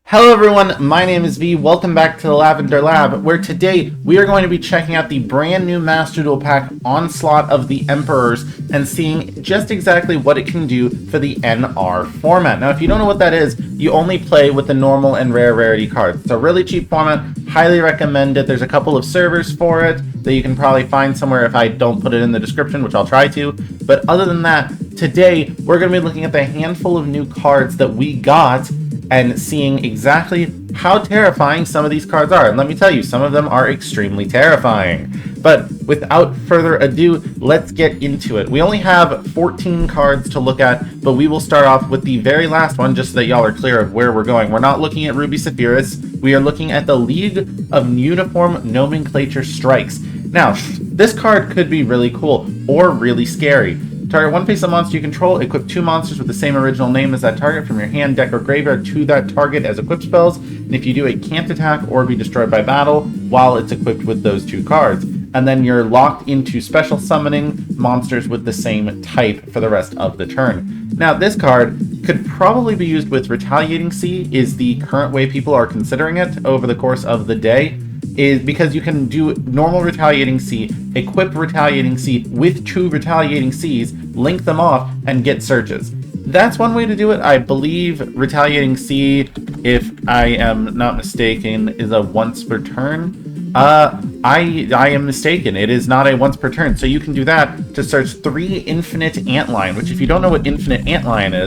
Hello everyone, my name is V. Welcome back to the Lavender Lab, where today we are going to be checking out the brand new Master Duel pack, Onslaught of the Emperors, and seeing just exactly what it can do for the NR format. Now, if you don't know what that is, you only play with the normal and rare rarity cards. It's a really cheap format, highly recommend it. There's a couple of servers for it that you can probably find somewhere if I don't put it in the description, which I'll try to. But other than that, today we're going to be looking at the handful of new cards that we got and seeing exactly how terrifying some of these cards are. And let me tell you, some of them are extremely terrifying. But without further ado, let's get into it. We only have 14 cards to look at, but we will start off with the very last one, just so that y'all are clear of where we're going. We're not looking at Ruby Sephiroth. We are looking at the League of Uniform Nomenclature Strikes. Now, this card could be really cool or really scary. Target one face of monster you control, equip 2 monsters with the same original name as that target from your hand, deck, or graveyard to that target as equipped spells, and if you do, it can't attack or be destroyed by battle while it's equipped with those 2 cards. And then you're locked into special summoning monsters with the same type for the rest of the turn. Now, this card could probably be used with Retaliating Sea, is the current way people are considering it over the course of the day, is because you can do normal Retaliating Sea, equip Retaliating Sea with 2 Retaliating Seas, link them off, and get surges. That's one way to do it. I believe Retaliating Sea, if I am not mistaken, is a once per turn. I am mistaken. It is not a once per turn. So you can do that to search 3 Infinite Antlion, which if you don't know what Infinite Antlion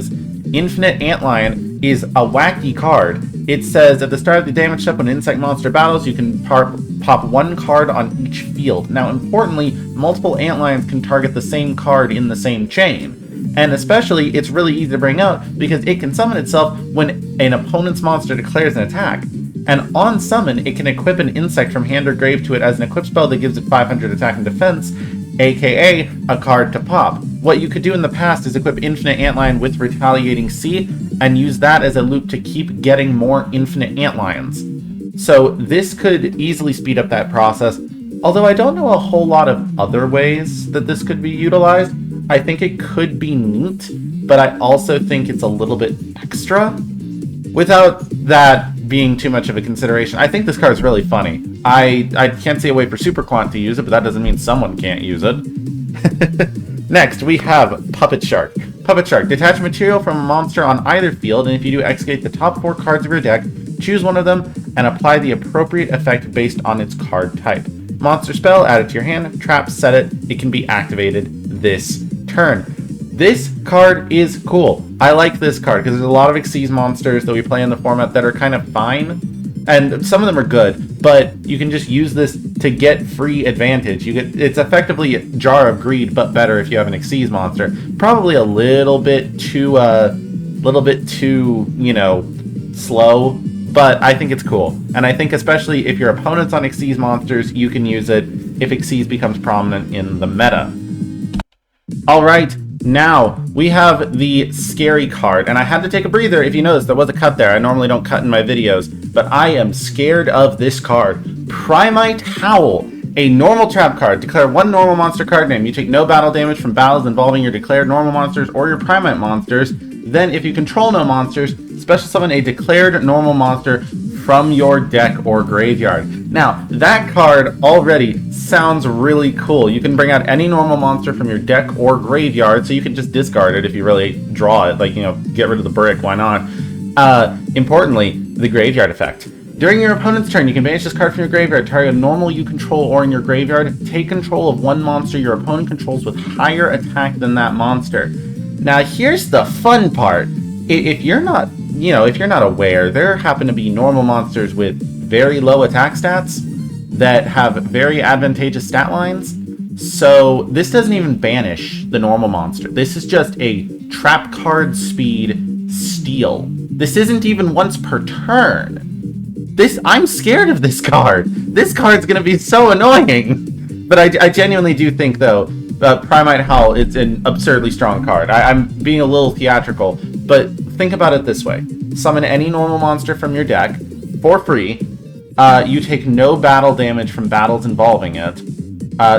is a wacky card. It says at the start of the damage step when insect monster battles, you can pop 1 card on each field. Now, importantly, multiple Antlions can target the same card in the same chain. And especially, it's really easy to bring out because it can summon itself when an opponent's monster declares an attack. And on summon, it can equip an insect from hand or grave to it as an equipped spell that gives it 500 attack and defense, aka a card to pop. What you could do in the past is equip Infinite Antlion with Retaliating Sea and use that as a loop to keep getting more Infinite Antlions. So this could easily speed up that process, although I don't know a whole lot of other ways that this could be utilized. I think it could be neat, but I also think it's a little bit extra. Without that being too much of a consideration, I think this card is really funny. I can't see a way for Super Quant to use it, but that doesn't mean someone can't use it. Next, we have Puppet Shark. Puppet Shark. Detach material from a monster on either field, and if you do, execute the top 4 cards of your deck, choose one of them, and apply the appropriate effect based on its card type. Monster spell, add it to your hand, trap, set it. It can be activated this turn. This card is cool. I like this card because there's a lot of Xyz monsters that we play in the format that are kind of fine, and some of them are good, but you can just use this to get free advantage. It's effectively a Jar of Greed, but better if you have an Xyz monster. Probably a little bit too, you know, slow, but I think it's cool. And I think especially if your opponent's on Xyz monsters, you can use it if Xyz becomes prominent in the meta. Alright, now we have the scary card, and I had to take a breather. If you notice, there was a cut there. I normally don't cut in my videos, but I am scared of this card. Primite Howl, a normal trap card. Declare 1 normal monster card name. You take no battle damage from battles involving your declared normal monsters or your Primite monsters. Then, if you control no monsters, special summon a declared normal monster from your deck or graveyard. Now, that card already sounds really cool. You can bring out any normal monster from your deck or graveyard, so you can just discard it if you really draw it. Like, you know, get rid of the brick, why not? Importantly, the graveyard effect. During your opponent's turn, you can banish this card from your graveyard, target a normal you control or in your graveyard. Take control of 1 monster your opponent controls with higher attack than that monster. Now, here's the fun part. If you're not, if you're not aware, there happen to be normal monsters with very low attack stats that have very advantageous stat lines. So this doesn't even banish the normal monster. This is just a trap card speed steal. This isn't even once per turn. I'm scared of this card. This card's gonna be so annoying. But I genuinely do think, though, Primite Howl, it's an absurdly strong card. I'm being a little theatrical, but think about it this way. Summon any normal monster from your deck for free. You take no battle damage from battles involving it.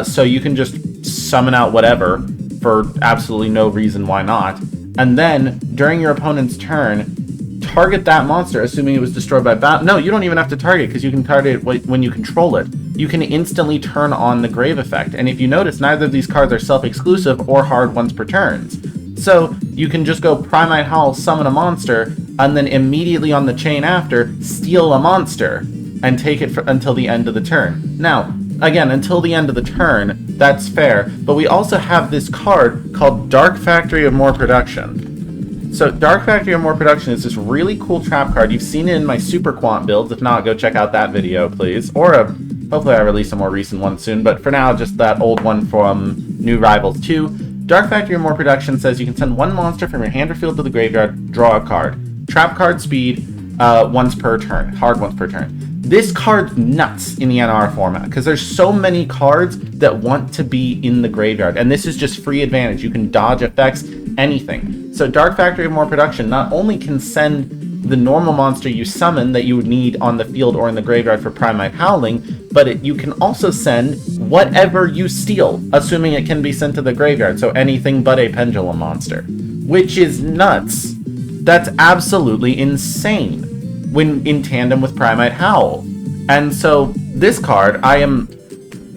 So you can just summon out whatever for absolutely no reason why not. And then, during your opponent's turn, target that monster, assuming it was destroyed by battle. No, you don't even have to target, because you can target it when you control it. You can instantly turn on the Grave effect, and if you notice, neither of these cards are self-exclusive or hard once per turns. So you can just go Primite Howl, summon a monster, and then immediately on the chain after, steal a monster, and take it until the end of the turn. Now, again, until the end of the turn, that's fair, but we also have this card called Dark Factory of More Production. So Dark Factory of More Production is this really cool trap card. You've seen it in my Super Quant builds. If not, go check out that video, please. Or hopefully I release a more recent one soon, but for now, just that old one from New Rivals 2. Dark Factory of More Production says you can send one monster from your hand or field to the graveyard, draw a card. Trap card speed, once per turn, hard once per turn. This card's nuts in the NR format, because there's so many cards that want to be in the graveyard, and this is just free advantage. You can dodge effects, anything. So Dark Factory of More Production not only can send the normal monster you summon that you would need on the field or in the graveyard for Primite Howling, but you can also send whatever you steal, assuming it can be sent to the graveyard, so anything but a Pendulum monster, which is nuts. That's absolutely insane when in tandem with Primite Howl. And so this card, I am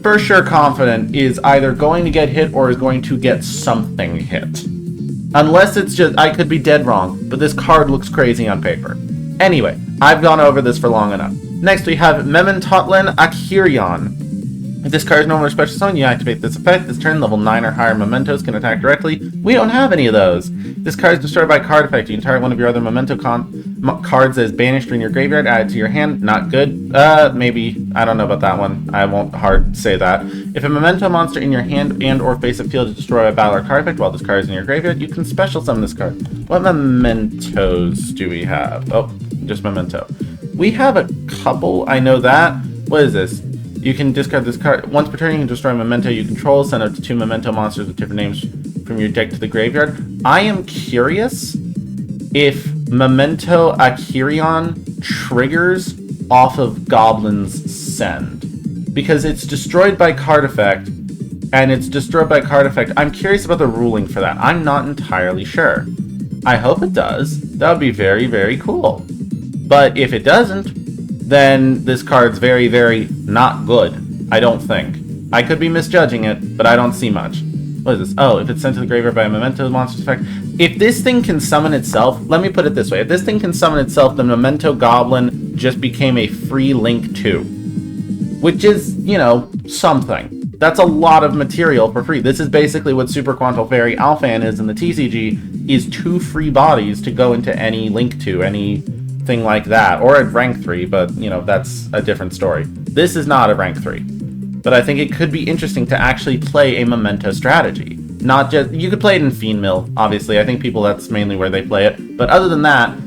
for sure confident, is either going to get hit or is going to get something hit. Unless it's just, I could be dead wrong, but this card looks crazy on paper. Anyway, I've gone over this for long enough. Next we have Momento Akirion. If this card is no more special summon, you activate this effect. This turn, level 9 or higher Mementos can attack directly. We don't have any of those. This card is destroyed by card effect. You can target one of your other Memento cards that is banished in your graveyard, add it to your hand. Not good. Maybe. I don't know about that one. I won't hard say that. If a Memento monster in your hand and or face a field is destroyed by battle or card effect while this card is in your graveyard, you can special summon this card. What Mementos do we have? Oh, just Memento. We have a couple. I know that. What is this? You can discard this card. Once per turn, you can destroy a Memento you control. Send up to 2 Memento monsters with different names from your deck to the graveyard. I am curious if Momento Akirion triggers off of Goblin's Send. Because it's destroyed by card effect, and it's destroyed by card effect. I'm curious about the ruling for that. I'm not entirely sure. I hope it does. That would be very, very cool. But if it doesn't, then this card's very, very not good, I don't think. I could be misjudging it, but I don't see much. What is this? Oh, if it's sent to the graveyard by a Memento monster's effect. If this thing can summon itself, let me put it this way. If this thing can summon itself, the Memento Goblin just became a free Link 2. Which is, you know, something. That's a lot of material for free. This is basically what Super Quantal Fairy Alphan is in the TCG, is 2 free bodies to go into any Link 2, anything like that. Or at rank 3, but, you know, that's a different story. This is not a rank 3. But I think it could be interesting to actually play a Memento strategy. Not just, you could play it in Fiend Mill, obviously. I think people, that's mainly where they play it. But other than that,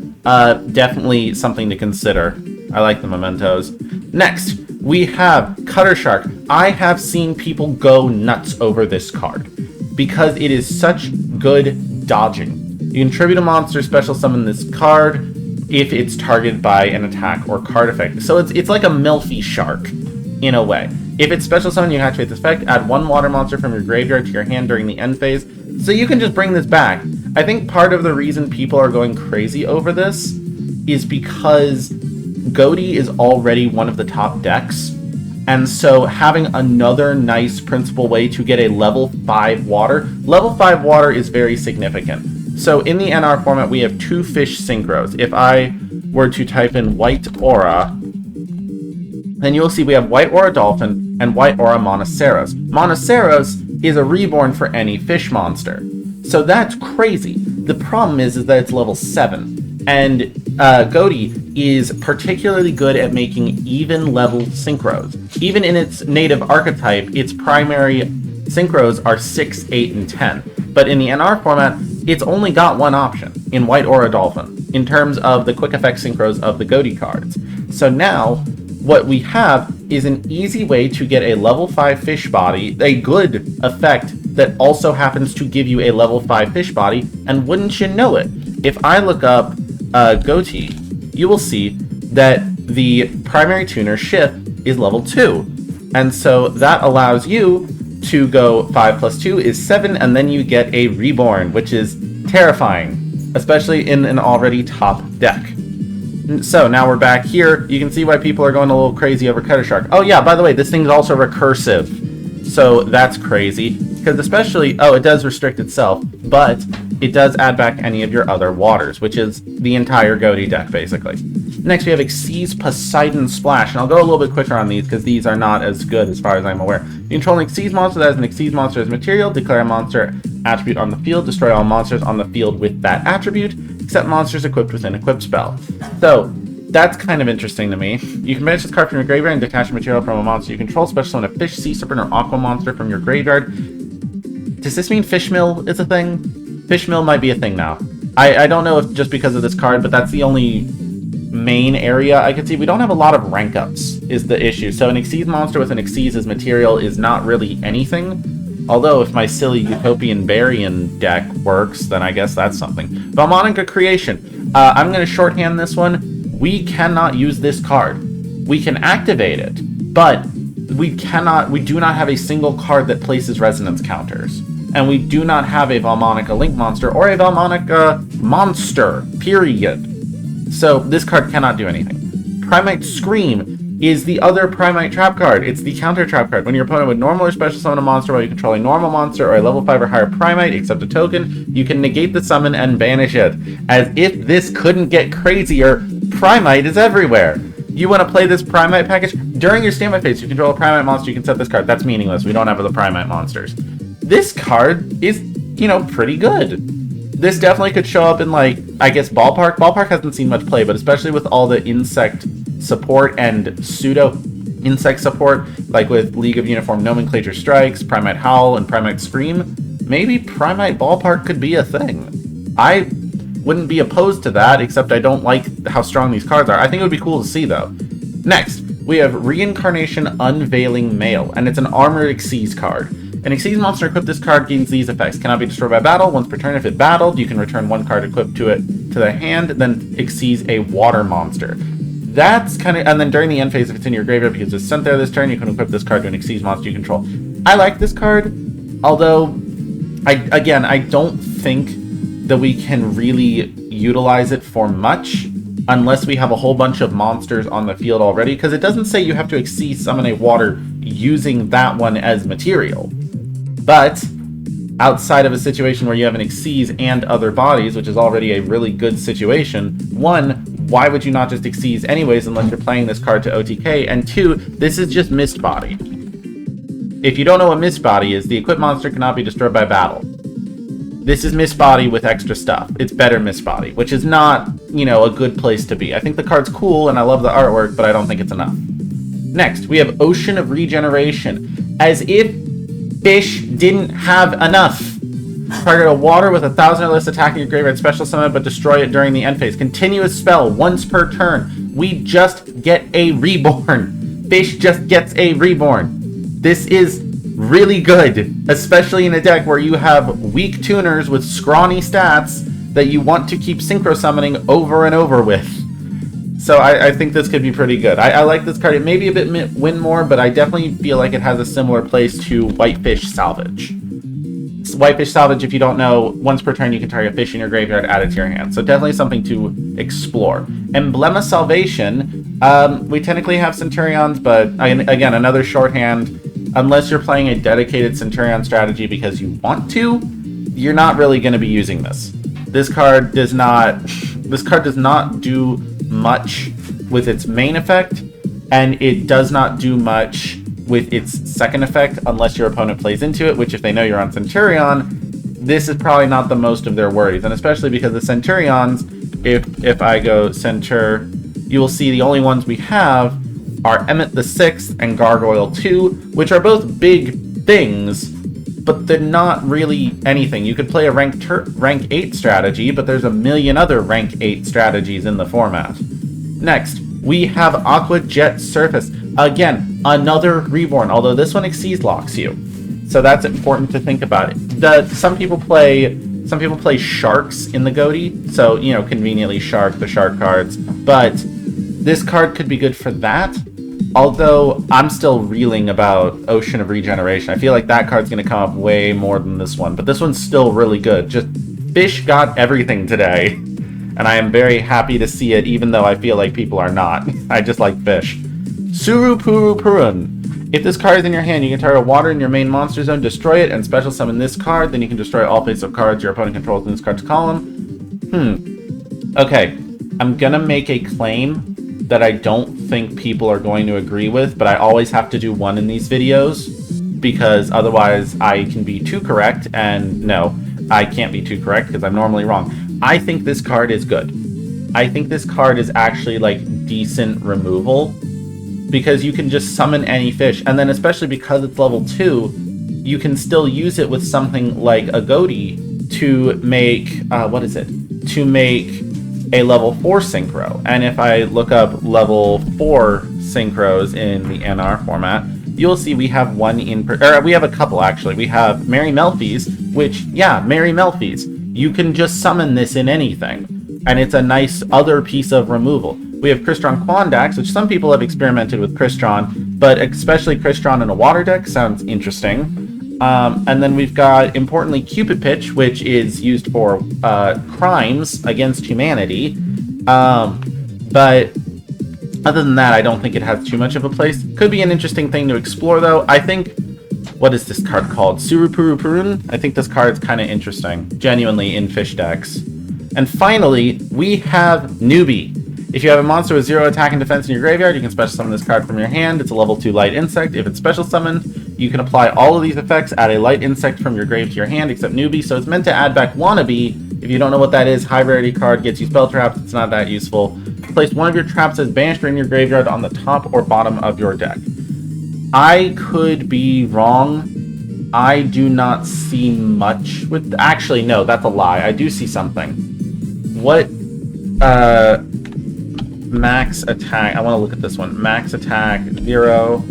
definitely something to consider. I like the Mementos. Next, we have Cutter Shark. I have seen people go nuts over this card because it is such good dodging. You can tribute a monster, special summon this card if it's targeted by an attack or card effect. So it's like a Milfy Shark, in a way. If it's special summon, you activate this effect, add 1 water monster from your graveyard to your hand during the end phase. So you can just bring this back. I think part of the reason people are going crazy over this is because Goaty is already one of the top decks. And so having another nice principal way to get a level 5 water. Level 5 water is very significant. So in the NR format, we have 2 fish synchros. If I were to type in White Aura, then you'll see we have White Aura Dolphin and White Aura Monoceros. Monoceros is a reborn for any fish monster. So that's crazy. The problem is that it's level 7. And Goaty is particularly good at making even level synchros. Even in its native archetype, its primary synchros are 6, 8, and 10. But in the NR format, it's only got one option in White Aura Dolphin in terms of the quick effect synchros of the Goaty cards. So now, what we have is an easy way to get a level 5 fish body, a good effect that also happens to give you a level 5 fish body, and wouldn't you know it, if I look up Goaty, you will see that the primary tuner shift is level 2. And so that allows you to go 5 plus 2 is 7, and then you get a Reborn, which is terrifying, especially in an already top deck. So now we're back here. You can see why people are going a little crazy over Cutter Shark. Oh yeah, by the way, this thing's also recursive. So that's crazy. Because especially, oh, it does restrict itself, but it does add back any of your other waters, which is the entire Goaty deck, basically. Next, we have Xyz Poseidon Splash, and I'll go a little bit quicker on these because these are not as good as far as I'm aware. You control an Xyz monster that has an Xyz monster as material, declare a monster attribute on the field, destroy all monsters on the field with that attribute, except monsters equipped with an equipped spell. So, that's kind of interesting to me. You can banish this card from your graveyard and detach material from a monster you control, special summon a fish, sea serpent, or aqua monster from your graveyard. Does this mean Fishmill is a thing? Fishmill might be a thing now. I don't know if just because of this card, but that's the only main area I could see. We don't have a lot of rank ups, is the issue. So an Xyz monster with an Xyz as material is not really anything. Although, if my silly Utopian Barian deck works, then I guess that's something. Valmonica Creation. I'm going to shorthand this one. We cannot use this card. We can activate it, but we do not have a single card that places resonance counters. And we do not have a Valmonica Link monster or a Valmonica monster, period. So this card cannot do anything. Primite Scream is the other Primite trap card. It's the counter trap card. When your opponent would normal or special summon a monster while you control a normal monster or a level 5 or higher Primite, except a token, you can negate the summon and banish it. As if this couldn't get crazier, Primite is everywhere. You want to play this Primite package? During your standby phase, you control a Primite monster, you can set this card. That's meaningless. We don't have the Primite monsters. This card is, you know, pretty good. This definitely could show up in, like, I guess Ballpark. Ballpark hasn't seen much play, but especially with all the insect support and pseudo-insect support, like with League of Uniform Nomenclature Strikes, Primite Howl, and Primite Scream, maybe Primite Ballpark could be a thing. I wouldn't be opposed to that, except I don't like how strong these cards are. I think it would be cool to see, though. Next, we have Reincarnation Unveiling Male, and it's an Armored Xyz card. An Xyz monster equipped this card gains these effects. Cannot be destroyed by battle. Once per turn, if it battled, you can return one card equipped to it to the hand, then Xyz a water monster. That's kind of, and then during the end phase, if it's in your graveyard because it's sent there this turn, you can equip this card to an Xyz monster you control. I like this card, although, I don't think that we can really utilize it for much unless we have a whole bunch of monsters on the field already, because it doesn't say you have to Xyz summon a water using that one as material. But outside of a situation where you have an Xyz and other bodies, which is already a really good situation, one, why would you not just Xyz anyways unless you're playing this card to OTK? And two, this is just Mist Body. If you don't know what Mist Body is, the equipped monster cannot be destroyed by battle. This is Mist Body with extra stuff. It's better Mist Body, which is not, you know, a good place to be. I think the card's cool and I love the artwork, but I don't think it's enough. Next, we have Ocean of Regeneration. As if Fish didn't have enough. Target a water with 1,000 or less attacking your graveyard, special summon, but destroy it during the end phase. Continuous spell, once per turn. We just get a Reborn. Fish just gets a Reborn. This is really good, especially in a deck where you have weak tuners with scrawny stats that you want to keep synchro summoning over and over with. So I think this could be pretty good. I like this card. It may be a bit win more, but I definitely feel like it has a similar place to Whitefish Salvage. Whitefish Salvage, if you don't know, once per turn you can target a fish in your graveyard, add it to your hand. So definitely something to explore. Emblema Salvation, we technically have Centurions, but again, another shorthand. Unless you're playing a dedicated Centurion strategy because you want to, you're not really going to be using this. This card does not do much with its main effect, and it does not do much with its second effect unless your opponent plays into it, which if they know you're on Centurion, this is probably not the most of their worries. And especially because the Centurions, if I go Center, you will see the only ones we have are Emmet the Sixth and Gargoyle 2, which are both big things, but they're not really anything. You could play a rank 8 strategy, but there's a million other rank 8 strategies in the format. Next, we have Aqua Jet Surface. Again, another Reborn, although this one Xyz locks you. So that's important to think about it. Some people play Sharks in the Goaty, so, you know, conveniently Shark, the Shark cards, but this card could be good for that. Although, I'm still reeling about Ocean of Regeneration. I feel like that card's going to come up way more than this one. But this one's still really good. Just, Fish got everything today. and I am very happy to see it, even though I feel like people are not. I just like fish. Surupun. If this card is in your hand, you can target water in your main monster zone, destroy it, and special summon this card. Then you can destroy all face-up cards your opponent controls in this card's column. Okay, I'm gonna make a claim that I don't think people are going to agree with, but I always have to do one in these videos, because otherwise I can be too correct, and no, I can't be too correct because I'm normally wrong. I think this card is good. I think this card is actually, like, decent removal, because you can just summon any fish, and then especially because it's level 2, you can still use it with something like a Goaty to make, to make a level 4 synchro. And if I look up level 4 synchros in the NR format, you'll see we have one we have a couple actually. We have Merry Melfi's, which, yeah, Merry Melfi's. You can just summon this in anything, and it's a nice other piece of removal. We have Crystron Quandax, which some people have experimented with Crystron, but especially Crystron in a water deck sounds interesting. And then we've got, importantly, Cupid Pitch, which is used for crimes against humanity. But other than that, I don't think it has too much of a place. Could be an interesting thing to explore, though. I think... What is this card called? Surupun? I think this card's kind of interesting, genuinely, in fish decks. And finally, we have Newbie. If you have a monster with 0 attack and defense in your graveyard, you can special summon this card from your hand. It's a level 2 light insect. If it's special summoned, you can apply all of these effects, add a light insect from your grave to your hand, except Newbie, so it's meant to add back Wannabe. If you don't know what that is, high rarity card, gets you spell traps, it's not that useful. Place one of your traps as banished in your graveyard on the top or bottom of your deck. I could be wrong. I do not see much with... Actually, no, that's a lie. I do see something. What... max attack. I want to look at this one. Max attack 0.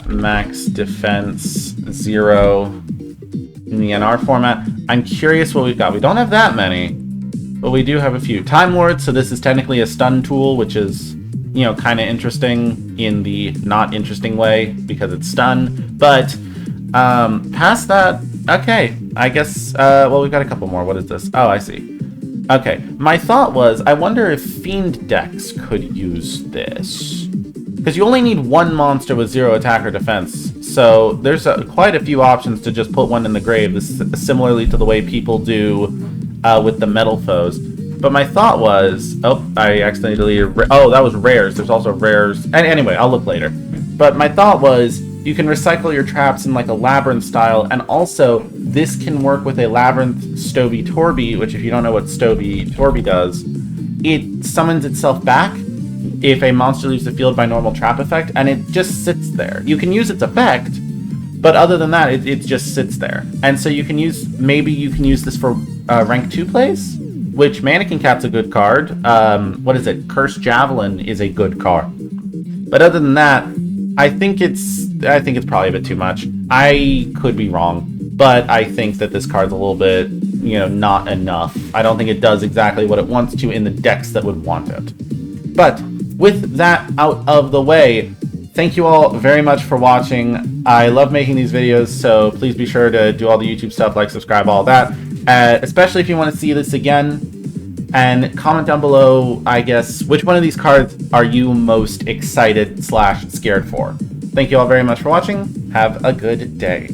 Max defense 0 in the NR format. I'm curious what we've got. We don't have that many, but we do have a few. Time Lord, so this is technically a stun tool, which is, you know, kind of interesting in the not interesting way because it's stun. But past that, okay. I guess, well, we've got a couple more. What is this? Oh, I see. Okay, my thought was, I wonder if Fiend decks could use this. Because you only need one monster with 0 attack or defense, so there's quite a few options to just put one in the grave, similarly to the way people do with the metal foes. But my thought was, oh, I accidentally deleted, oh, that was rares, there's also rares, and anyway, I'll look later. But my thought was, you can recycle your traps in like a labyrinth style, and also this can work with a labyrinth Stovey Torby, which if you don't know what Stovey Torby does, it summons itself back if a monster leaves the field by normal trap effect, and it just sits there. You can use its effect, but other than that, it just sits there. And so you can use, maybe you can use this for rank 2 plays, which Mannequin Cap's a good card. What is it? Cursed Javelin is a good card. But other than that, I think it's probably a bit too much. I could be wrong, but I think that this card's a little bit, you know, not enough. I don't think it does exactly what it wants to in the decks that would want it. But with that out of the way, thank you all very much for watching. I love making these videos, so please be sure to do all the YouTube stuff, like, subscribe, all that. Especially if you want to see this again. And comment down below, I guess, which one of these cards are you most excited / scared for? Thank you all very much for watching. Have a good day.